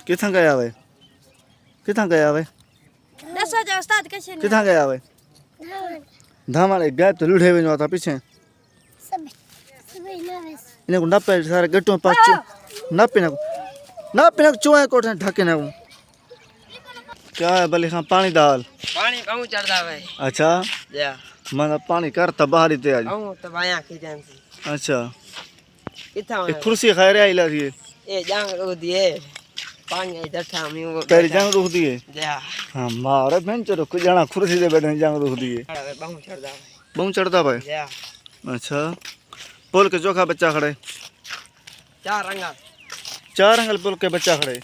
किथां गया वे किथां गया वे किथां गया वे धामाले गए तो लुढ़े वञो था पीछे इन्हें को नपे सारे गट्टों पास नपे ना चुए कोठे ढके ना क्या है बली खां पानी दाल पानी कहूं चढ़दा भाई अच्छा जा मैं पानी करता बाहर ही ते आज कहूं तो बाया खीजन से अच्छा किथा ये कुर्सी खैर आई ला थी ए जांग रो दिए पानी जठा में वो तेरी जंग रुक दिए जा हां मारे बेंच चलो कुछ जाना कुर्सी से बैठे जंग रुक दिए कहूं चढ़दा बहु चढ़ता भाई जा अच्छा पुल के चोखा बच्चा खड़े चार अंगल पुल के बच्चा खड़े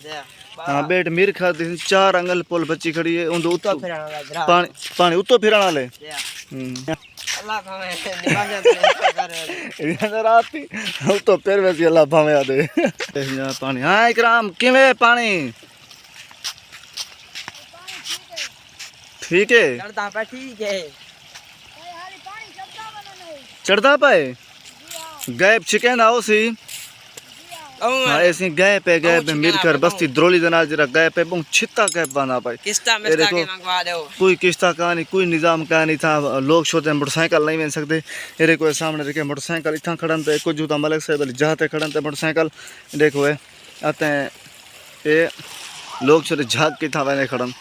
हाँ बेट मीर खा चार अंगल पुल बच्ची खड़ी है उन दो पानी पानी उतो फिराना ले अल्लाह भावे निभाजा राती उतो पैर वैसी अल्लाह भावे आ दे यहां पानी हां इकराम किवे पानी ठीक है चढ़दा पे ठीक है चढ़दा पाए गैप चिकन आओ सी हाँ ऐसी गए पे मिल कर बस्ती द्रोली जनाज जरा गए पे बहुत छिता गैप बना पाए किस्ता में के मंगवा दो कोई किस्ता कहानी कोई निजाम कहानी था लोग छोटे मोटरसाइकिल नहीं बन सकते एरे को सामने देखे मोटरसाइकिल इतना खड़न पे कुछ जूता मलक से बल जाते खड़न पे मोटरसाइकिल देखो है आते हैं ये लोग छोटे झाग की था खड़न